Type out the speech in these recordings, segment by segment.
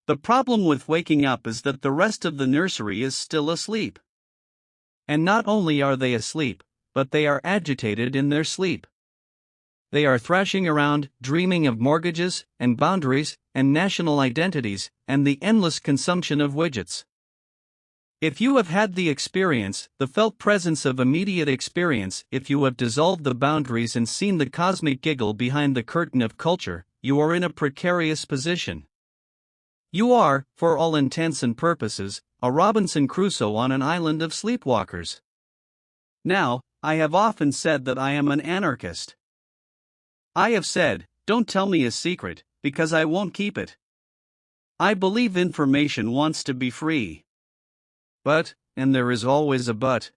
The problem with waking up is that the rest of the nursery is still asleep. And not only are they asleep, but they are agitated in their sleep. They are thrashing around, dreaming of mortgages, and boundaries, and national identities, and the endless consumption of widgets. If you have had the experience, the felt presence of immediate experience, if you have dissolved the boundaries and seen the cosmic giggle behind the curtain of culture, you are in a precarious position. You are, for all intents and purposes, a Robinson Crusoe on an island of sleepwalkers. Now, I have often said that I am an anarchist. I have said, don't tell me a secret, because I won't keep it. I believe information wants to be free. But, and there is always a but,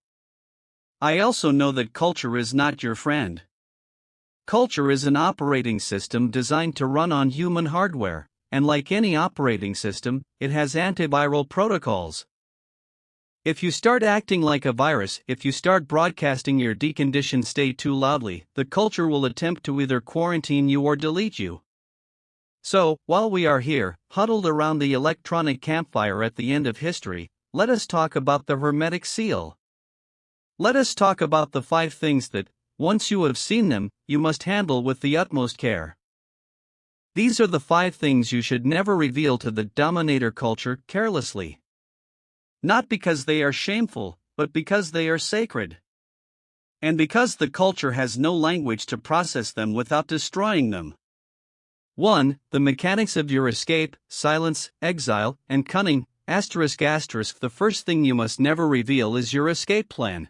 I also know that culture is not your friend. Culture is an operating system designed to run on human hardware, and like any operating system, it has antiviral protocols. If you start acting like a virus, if you start broadcasting your deconditioned state too loudly, the culture will attempt to either quarantine you or delete you. So, while we are here, huddled around the electronic campfire at the end of history, let us talk about the hermetic seal. Let us talk about the 5 things that, once you have seen them, you must handle with the utmost care. These are the 5 things you should never reveal to the dominator culture carelessly. Not because they are shameful, but because they are sacred. And because the culture has no language to process them without destroying them. 1. The mechanics of your escape, silence, exile, and cunning. ****. The first thing you must never reveal is your escape plan.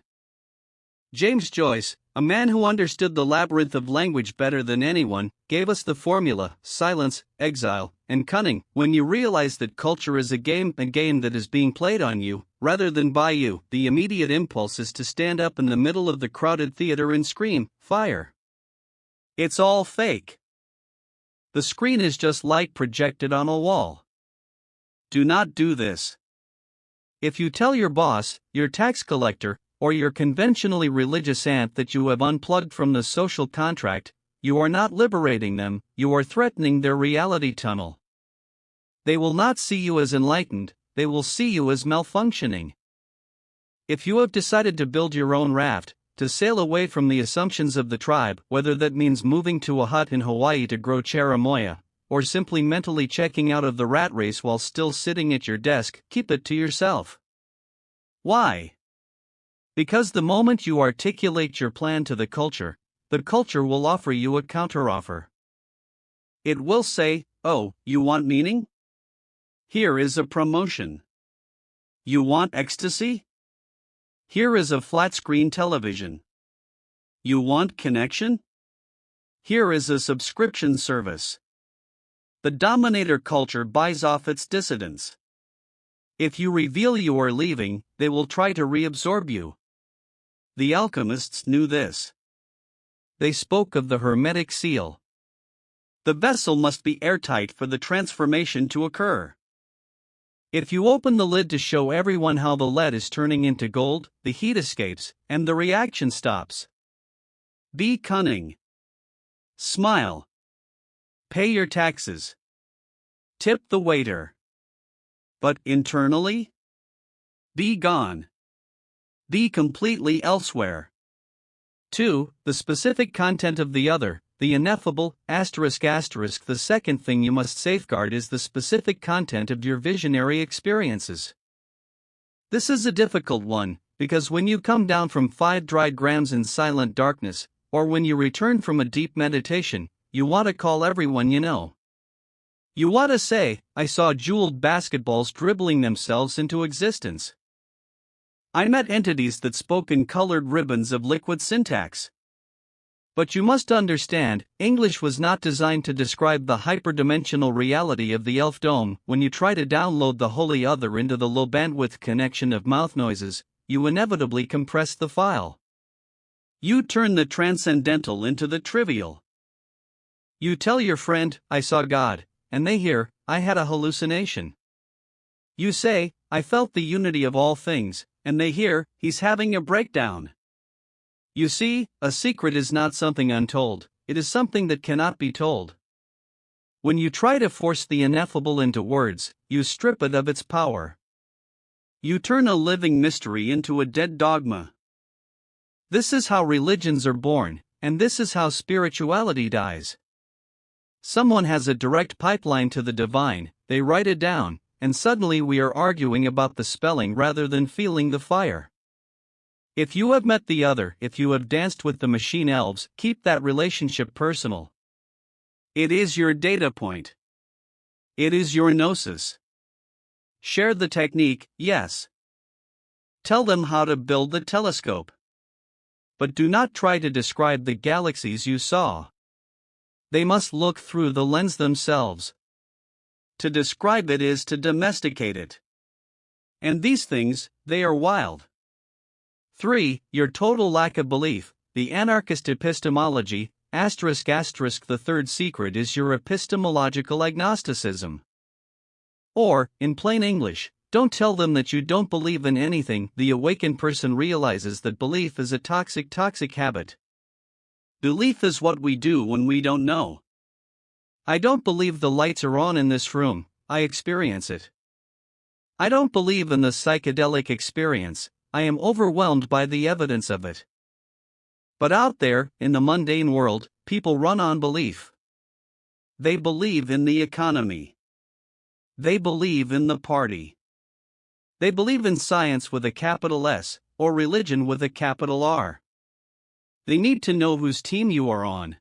James Joyce, a man who understood the labyrinth of language better than anyone, gave us the formula: silence, exile, and cunning. When you realize that culture is a game that is being played on you, rather than by you, the immediate impulse is to stand up in the middle of the crowded theater and scream, "Fire!" It's all fake. The screen is just light projected on a wall. Do not do this. If you tell your boss, your tax collector, or your conventionally religious aunt that you have unplugged from the social contract, you are not liberating them, you are threatening their reality tunnel. They will not see you as enlightened, they will see you as malfunctioning. If you have decided to build your own raft, to sail away from the assumptions of the tribe, whether that means moving to a hut in Hawaii to grow cherimoya, or simply mentally checking out of the rat race while still sitting at your desk, keep it to yourself. Why? Because the moment you articulate your plan to the culture will offer you a counteroffer. It will say, "Oh, you want meaning? Here is a promotion. You want ecstasy? Here is a flat-screen television. You want connection? Here is a subscription service." The dominator culture buys off its dissidents. If you reveal you are leaving, they will try to reabsorb you. The alchemists knew this. They spoke of the hermetic seal. The vessel must be airtight for the transformation to occur. If you open the lid to show everyone how the lead is turning into gold, the heat escapes, and the reaction stops. Be cunning. Smile. Pay your taxes. Tip the waiter. But internally? Be gone. Be completely elsewhere. 2. The specific content of the other, the ineffable, ****. The second thing you must safeguard is the specific content of your visionary experiences. This is a difficult one, because when you come down from 5 dry grams in silent darkness, or when you return from a deep meditation, you want to call everyone you know. You want to say, "I saw jeweled basketballs dribbling themselves into existence. I met entities that spoke in colored ribbons of liquid syntax." But you must understand, English was not designed to describe the hyperdimensional reality of the Elf Dome. When you try to download the holy other into the low bandwidth connection of mouth noises, you inevitably compress the file. You turn the transcendental into the trivial. You tell your friend, "I saw God," and they hear, "I had a hallucination." You say, "I felt the unity of all things," and they hear, "He's having a breakdown." You see, a secret is not something untold, it is something that cannot be told. When you try to force the ineffable into words, you strip it of its power. You turn a living mystery into a dead dogma. This is how religions are born, and this is how spirituality dies. Someone has a direct pipeline to the divine, they write it down, and suddenly we are arguing about the spelling rather than feeling the fire. If you have met the other, if you have danced with the machine elves, keep that relationship personal. It is your data point. It is your gnosis. Share the technique, yes. Tell them how to build the telescope. But do not try to describe the galaxies you saw. They must look through the lens themselves. To describe it is to domesticate it. And these things, they are wild. 3. Your total lack of belief, the anarchist epistemology, ***. The third secret is your epistemological agnosticism. Or, in plain English, don't tell them that you don't believe in anything. The awakened person realizes that belief is a toxic habit. Belief is what we do when we don't know. I don't believe the lights are on in this room, I experience it. I don't believe in the psychedelic experience, I am overwhelmed by the evidence of it. But out there, in the mundane world, people run on belief. They believe in the economy. They believe in the party. They believe in science with a capital S, or religion with a capital R. They need to know whose team you are on.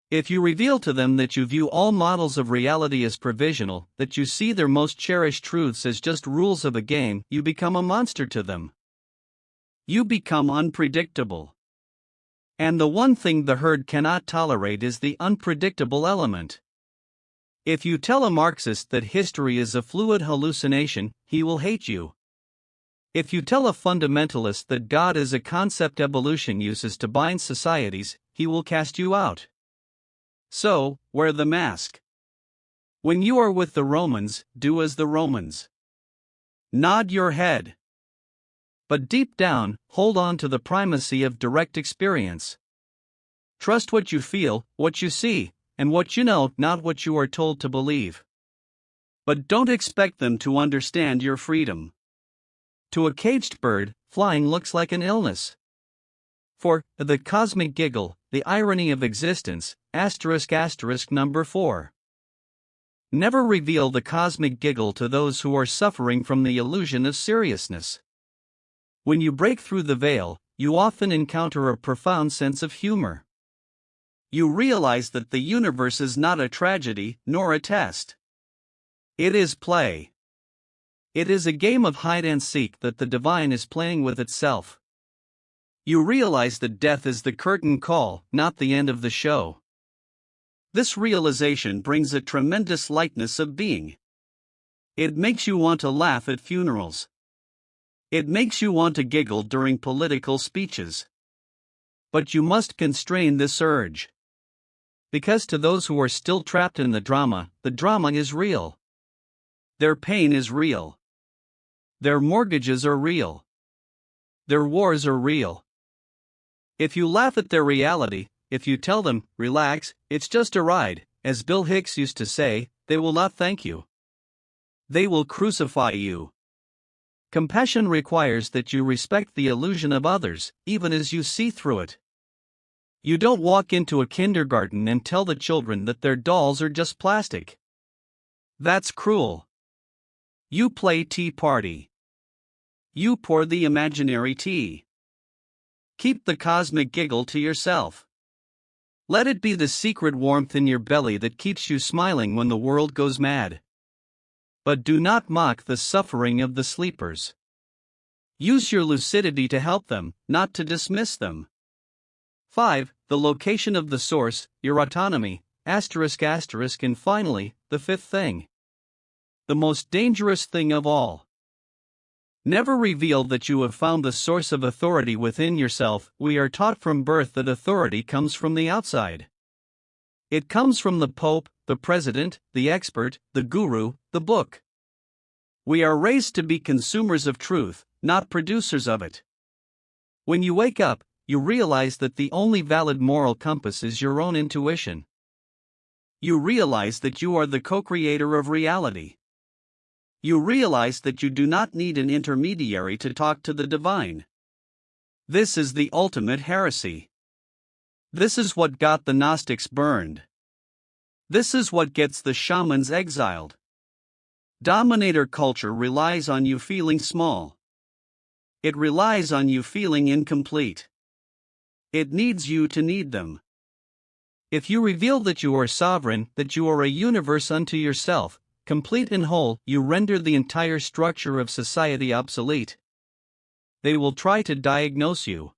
If you reveal to them that you view all models of reality as provisional, that you see their most cherished truths as just rules of a game, you become a monster to them. You become unpredictable. And the one thing the herd cannot tolerate is the unpredictable element. If you tell a Marxist that history is a fluid hallucination, he will hate you. If you tell a fundamentalist that God is a concept evolution uses to bind societies, he will cast you out. So, wear the mask. When you are with the Romans, do as the Romans. Nod your head. But deep down, hold on to the primacy of direct experience. Trust what you feel, what you see, and what you know, not what you are told to believe. But don't expect them to understand your freedom. To a caged bird, flying looks like an illness. For the cosmic giggle, the irony of existence, number 4. Never reveal the cosmic giggle to those who are suffering from the illusion of seriousness. When you break through the veil, you often encounter a profound sense of humor. You realize that the universe is not a tragedy, nor a test. It is play. It is a game of hide and seek that the divine is playing with itself. You realize that death is the curtain call, not the end of the show. This realization brings a tremendous lightness of being. It makes you want to laugh at funerals. It makes you want to giggle during political speeches. But you must constrain this urge. Because to those who are still trapped in the drama is real. Their pain is real. Their mortgages are real. Their wars are real. If you laugh at their reality, if you tell them, relax, it's just a ride, as Bill Hicks used to say, they will not thank you. They will crucify you. Compassion requires that you respect the illusion of others, even as you see through it. You don't walk into a kindergarten and tell the children that their dolls are just plastic. That's cruel. You play tea party. You pour the imaginary tea. Keep the cosmic giggle to yourself. Let it be the secret warmth in your belly that keeps you smiling when the world goes mad. But do not mock the suffering of the sleepers. Use your lucidity to help them, not to dismiss them. 5. The location of the source, your autonomy, ***, and finally, the fifth thing. The most dangerous thing of all. Never reveal that you have found the source of authority within yourself. We are taught from birth that authority comes from the outside. It comes from the Pope, the President, the expert, the guru, the book. We are raised to be consumers of truth, not producers of it. When you wake up, you realize that the only valid moral compass is your own intuition. You realize that you are the co-creator of reality. You realize that you do not need an intermediary to talk to the divine. This is the ultimate heresy. This is what got the Gnostics burned. This is what gets the shamans exiled. Dominator culture relies on you feeling small. It relies on you feeling incomplete. It needs you to need them. If you reveal that you are sovereign, that you are a universe unto yourself, complete and whole, you render the entire structure of society obsolete. They will try to diagnose you.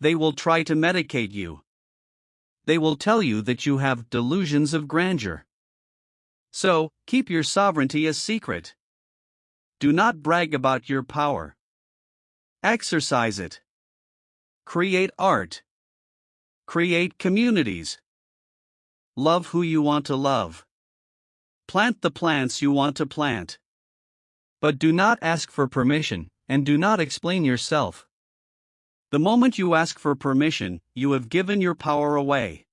They will try to medicate you. They will tell you that you have delusions of grandeur. So, keep your sovereignty a secret. Do not brag about your power. Exercise it. Create art. Create communities. Love who you want to love. Plant the plants you want to plant. But do not ask for permission, and do not explain yourself. The moment you ask for permission, you have given your power away.